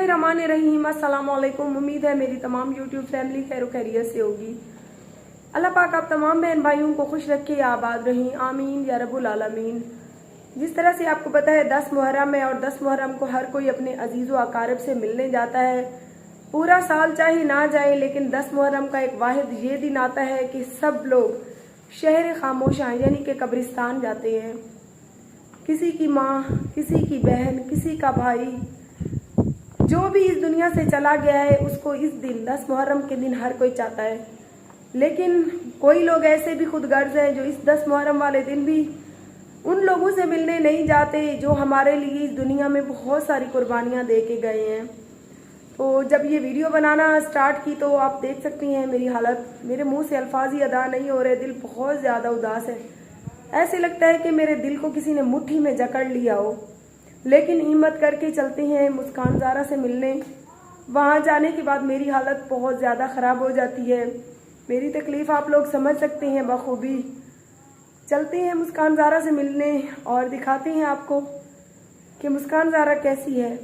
बिस्मिल्लाहिर्रहमानिर्रहीम। अस्सलाम वालेकुम। उम्मीद है मेरी तमाम यूट्यूब फैमिली खैर खैरियत से होगी। अल्लाह पाक आप तमाम बहन भाइयों को खुश रखे, आबाद रहें, आमीन या रब्बुल आलमीन। जिस तरह से आपको पता है 10 मुहर्रम है और 10 मुहर्रम को हर कोई अपने अजीज़ व अकारब से मिलने जाता है। पूरा साल चाहे ना जाए लेकिन 10 मुहर्रम का एक वाहिद ये दिन आता है कि सब लोग शहर खामोशां यानी कि कब्रिस्तान जाते हैं। किसी की माँ, किसी की बहन, किसी का भाई, जो भी इस दुनिया से चला गया है उसको इस दिन 10 मुहर्रम के दिन हर कोई चाहता है। लेकिन कोई लोग ऐसे भी खुदगर्ज हैं जो इस 10 मुहर्रम वाले दिन भी उन लोगों से मिलने नहीं जाते जो हमारे लिए इस दुनिया में बहुत सारी कुर्बानियाँ दे के गए हैं। तो जब ये वीडियो बनाना स्टार्ट की तो आप देख सकती हैं मेरी हालत, मेरे मुंह से अल्फाज ही अदा नहीं हो रहे, दिल बहुत ज़्यादा उदास है। ऐसे लगता है कि मेरे दिल को किसी ने मुट्ठी में जकड़ लिया हो। लेकिन हिम्मत करके चलते हैं मुस्कान ज़ारा से मिलने। वहाँ जाने के बाद मेरी हालत बहुत ज़्यादा ख़राब हो जाती है। मेरी तकलीफ़ आप लोग समझ सकते हैं बखूबी। चलते हैं मुस्कान ज़ारा से मिलने और दिखाते हैं आपको कि मुस्कान ज़ारा कैसी है।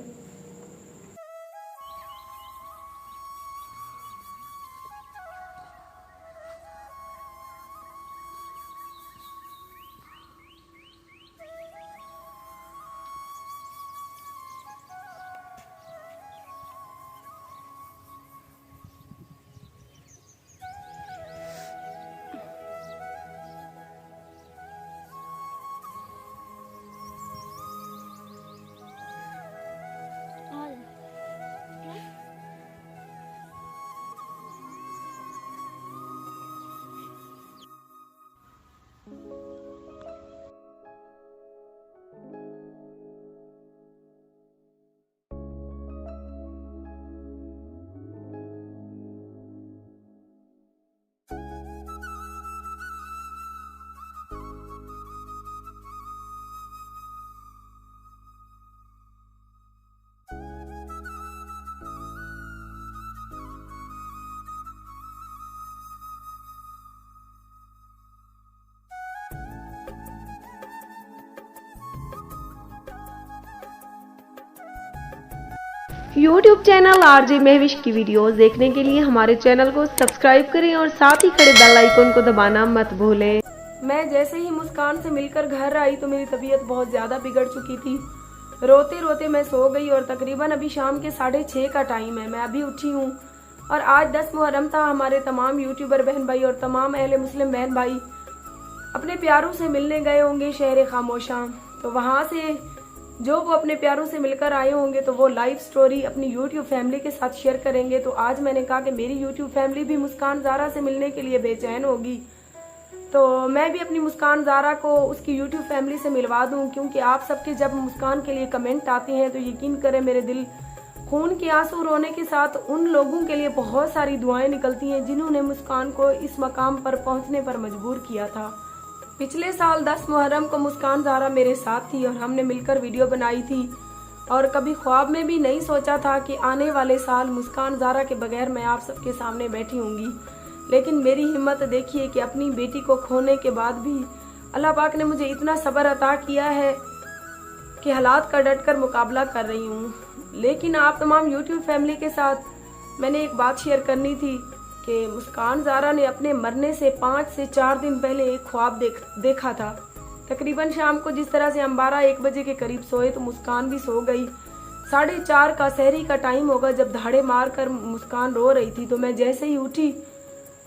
यूट्यूब चैनल आरजे महविश की वीडियोस देखने के लिए हमारे चैनल को सब्सक्राइब करें और साथ ही खड़े बेल आइकन को दबाना मत भूलें। मैं जैसे ही मुस्कान से मिलकर घर आई तो मेरी तबीयत बहुत ज़्यादा बिगड़ चुकी थी। रोते रोते मैं सो गई और तकरीबन अभी शाम के 6:30 का टाइम है। मैं अभी उठी हूँ और आज 10 मुहर्रम था। हमारे तमाम यूट्यूबर बहन भाई और तमाम अहले मुस्लिम बहन भाई अपने प्यारों से मिलने गए होंगे शहर खामोशां। तो वहाँ से जो वो अपने प्यारों से मिलकर आए होंगे तो वो लाइव स्टोरी अपनी यूट्यूब फैमिली के साथ शेयर करेंगे। तो आज मैंने कहा कि मेरी यूट्यूब फैमिली भी मुस्कान ज़ारा से मिलने के लिए बेचैन होगी, तो मैं भी अपनी मुस्कान ज़ारा को उसकी यूट्यूब फैमिली से मिलवा दूं। क्योंकि आप सबके जब मुस्कान के लिए कमेंट आते हैं तो यकीन करें मेरे दिल खून के आंसू रोने के साथ उन लोगों के लिए बहुत सारी दुआएं निकलती हैं जिन्होंने मुस्कान को इस मकाम पर पहुंचने पर मजबूर किया था। पिछले साल 10 मुहर्रम को मुस्कान ज़ारा मेरे साथ थी और हमने मिलकर वीडियो बनाई थी और कभी ख्वाब में भी नहीं सोचा था कि आने वाले साल मुस्कान ज़ारा के बगैर मैं आप सबके सामने बैठी होंगी। लेकिन मेरी हिम्मत देखिए कि अपनी बेटी को खोने के बाद भी अल्लाह पाक ने मुझे इतना सब्र अता किया है कि हालात का डटकर मुकाबला कर रही हूँ। लेकिन आप तमाम यूट्यूब फैमिली के साथ मैंने एक बात शेयर करनी थी कि मुस्कान ज़ारा ने अपने मरने से 5 से 4 दिन पहले एक ख्वाब देखा था। तकरीबन शाम को जिस तरह से हम 12-1 बजे के करीब सोए तो मुस्कान भी सो गई। 4:30 का सहरी का टाइम होगा जब धाड़े मार कर मुस्कान रो रही थी। तो मैं जैसे ही उठी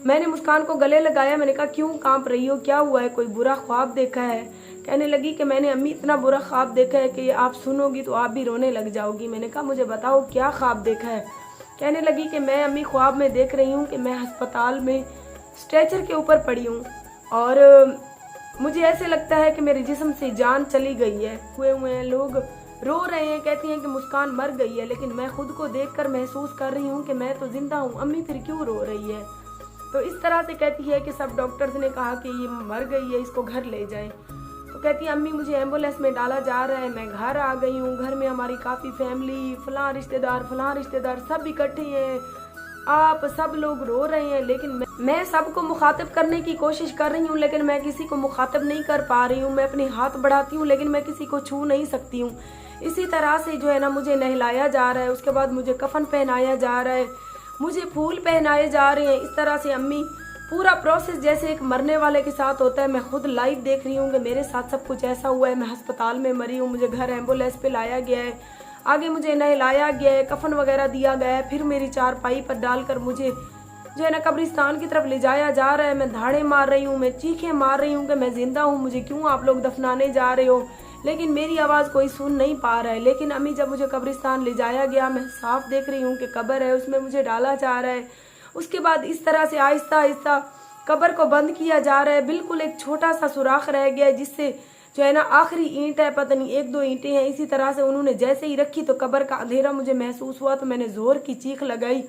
मैंने मुस्कान को गले लगाया। मैंने कहा क्यों कांप रही हो, क्या हुआ है, कोई बुरा ख्वाब देखा है? कहने लगी कि मैंने अम्मी इतना बुरा ख्वाब देखा है कि आप सुनोगी तो आप भी रोने लग जाओगी। मैंने कहा मुझे बताओ क्या ख्वाब देखा है? कहने लगी कि मैं अम्मी ख्वाब में देख रही हूँ कि मैं अस्पताल में स्ट्रेचर के ऊपर पड़ी हूँ और मुझे ऐसे लगता है कि मेरे जिस्म से जान चली गई है। हुए हैं लोग रो रहे हैं, कहती हैं कि मुस्कान मर गई है, लेकिन मैं खुद को देखकर महसूस कर रही हूँ कि मैं तो जिंदा हूँ। अम्मी फिर क्यों रो रही है? तो इस तरह से कहती है कि सब डॉक्टर्स ने कहा कि ये मर गई है, इसको घर ले जाएं। तो कहती है अम्मी मुझे एम्बुलेंस में डाला जा रहा है, मैं घर आ गई हूँ। घर में हमारी काफ़ी फैमिली, फलां रिश्तेदार सब इकट्ठे हैं, आप सब लोग रो रहे हैं। लेकिन मैं सबको मुखातिब करने की कोशिश कर रही हूँ लेकिन मैं किसी को मुखातिब नहीं कर पा रही हूँ। मैं अपने हाथ बढ़ाती हूँ लेकिन मैं किसी को छू नहीं सकती हूँ। इसी तरह से जो है ना मुझे नहलाया जा रहा है, उसके बाद मुझे कफन पहनाया जा रहा है, मुझे फूल पहनाए जा रहे हैं। इस तरह से अम्मी पूरा प्रोसेस जैसे एक मरने वाले के साथ होता है, मैं खुद लाइव देख रही हूँ कि मेरे साथ सब कुछ ऐसा हुआ है। मैं अस्पताल में मरी हूँ, मुझे घर एम्बुलेंस पे लाया गया है, आगे मुझे नहलाया गया है, कफन वगैरह दिया गया है, फिर मेरी चारपाई पर डालकर मुझे जो है ना कब्रिस्तान की तरफ ले जाया जा रहा है। मैं धाड़े मार रही हूँ, मैं चीखें मार रही हूँ कि मैं जिंदा हूँ, मुझे क्यों आप लोग दफनाने जा रहे हो, लेकिन मेरी आवाज़ कोई सुन नहीं पा रहा है। लेकिन अम्मी जब मुझे कब्रिस्तान ले जाया गया, मैं साफ देख रही हूँ कि कब्र है, उसमें मुझे डाला जा रहा है। उसके बाद इस तरह से आहिस्ता आहिस्ता कब्र को बंद किया जा रहा है। बिल्कुल एक छोटा सा सुराख रह गया है जिससे जो है ना आखिरी ईंट है, पता नहीं 1-2 ईंटें हैं। इसी तरह से उन्होंने जैसे ही रखी तो कब्र का अंधेरा मुझे महसूस हुआ, तो मैंने जोर की चीख लगाई।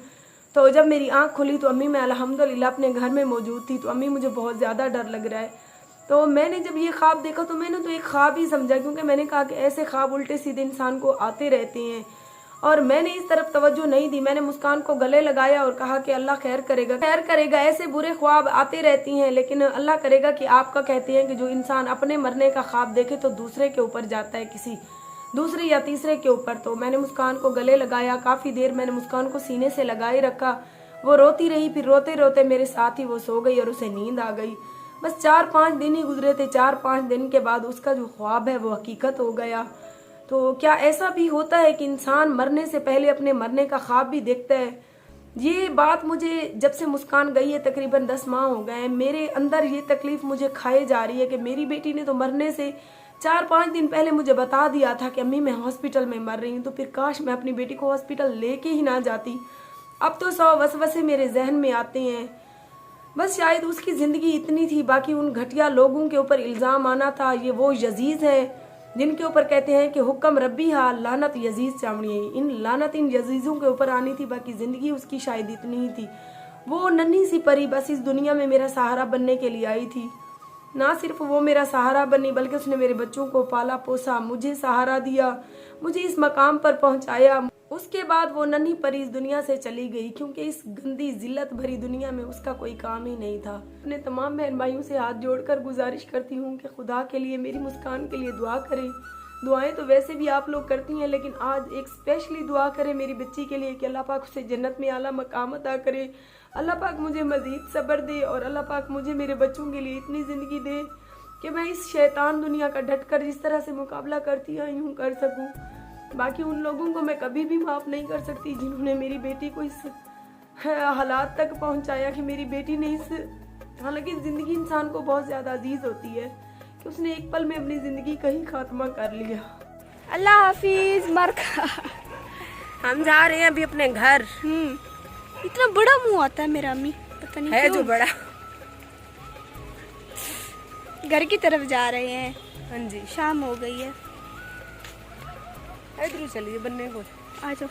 तो जब मेरी आंख खुली तो अम्मी मैं अल्हम्दुलिल्लाह अपने घर में मौजूद थी। तो अम्मी मुझे बहुत ज़्यादा डर लग रहा है। तो मैंने जब ये ख्वाब देखा तो मैंने तो एक ख्वाब ही समझा, क्योंकि मैंने कहा कि ऐसे ख्वाब उल्टे सीधे इंसान को आते रहते हैं, और मैंने इस तरफ तवज्जो नहीं दी। मैंने मुस्कान को गले लगाया और कहा कि अल्लाह खैर करेगा, खैर करेगा। ऐसे बुरे ख्वाब आते रहती हैं, लेकिन अल्लाह करेगा कि आपका कहते हैं कि जो इंसान अपने मरने का ख्वाब देखे तो दूसरे के ऊपर जाता है, किसी दूसरे या तीसरे के ऊपर। तो मैंने मुस्कान को गले लगाया, काफ़ी देर मैंने मुस्कान को सीने से लगाए रखा। वो रोती रही, फिर रोते रोते मेरे साथ ही वो सो गई और उसे नींद आ गई। बस 4-5 दिन ही गुजरे थे। 4-5 दिन के बाद उसका जो ख्वाब है वो हकीकत हो गया। तो क्या ऐसा भी होता है कि इंसान मरने से पहले अपने मरने का ख्वाब भी देखता है? ये बात मुझे जब से मुस्कान गई है तकरीबन 10 माह हो गए हैं, मेरे अंदर ये तकलीफ मुझे खाए जा रही है कि मेरी बेटी ने तो मरने से 4-5 दिन पहले मुझे बता दिया था कि अम्मी मैं हॉस्पिटल में मर रही हूँ। तो फिर काश मैं अपनी बेटी को हॉस्पिटल लेके ही ना जाती। अब तो 100 वसवसे मेरे जहन में आते हैं। बस शायद उसकी ज़िंदगी इतनी थी, बाकी उन घटिया लोगों के ऊपर इल्ज़ाम आना था। ये वो यजीज़ हैं जिनके ऊपर कहते हैं कि हुक्म रब्बी हा लानत यजीज़ चावड़ी, इन लानत इन यजीज़ों के ऊपर आनी थी। बाकी ज़िंदगी उसकी शायद इतनी ही थी। वो नन्ही सी परी बस इस दुनिया में मेरा सहारा बनने के लिए आई थी। ना सिर्फ वो मेरा सहारा बनी, बल्कि उसने मेरे बच्चों को पाला पोसा, मुझे सहारा दिया, मुझे इस मकाम पर पहुंचाया। उसके बाद वो नन्ही परी इस दुनिया से चली गई, क्योंकि इस गंदी जिल्लत भरी दुनिया में उसका कोई काम ही नहीं था। अपने तमाम बहन भाइयों से हाथ जोड़कर गुजारिश करती हूँ कि खुदा के लिए मेरी मुस्कान के लिए दुआ करें। दुआएं तो वैसे भी आप लोग करती हैं, लेकिन आज एक स्पेशली दुआ करें मेरी बच्ची के लिए कि अल्लाह पाक उसे जन्नत में आला मकाम अता करे। अल्लाह पाक मुझे मजीद सब्र दे और अल्लाह पाक मुझे मेरे बच्चों के लिए इतनी ज़िंदगी दे कि मैं इस शैतान दुनिया का डटकर जिस तरह से मुकाबला करती आई हूँ कर सकूँ। बाकी उन लोगों को मैं कभी भी माफ़ नहीं कर सकती जिन्होंने मेरी बेटी को इस हालात तक पहुँचाया कि मेरी बेटी ने इस, हालांकि ज़िंदगी इंसान को बहुत ज़्यादा अजीज़ होती है, कि उसने एक पल में अपनी ज़िंदगी का ही खात्मा कर लिया। अल्लाह हाफिज मरका। हम जा रहे हैं अभी अपने घर। इतना बड़ा मुंह आता है मेरा अम्मी, पता नहीं है क्यों। जो बड़ा। घर की तरफ जा रहे हैं। हाँ जी, शाम हो गई है। इधर चलिए बनने को। आ जाओ।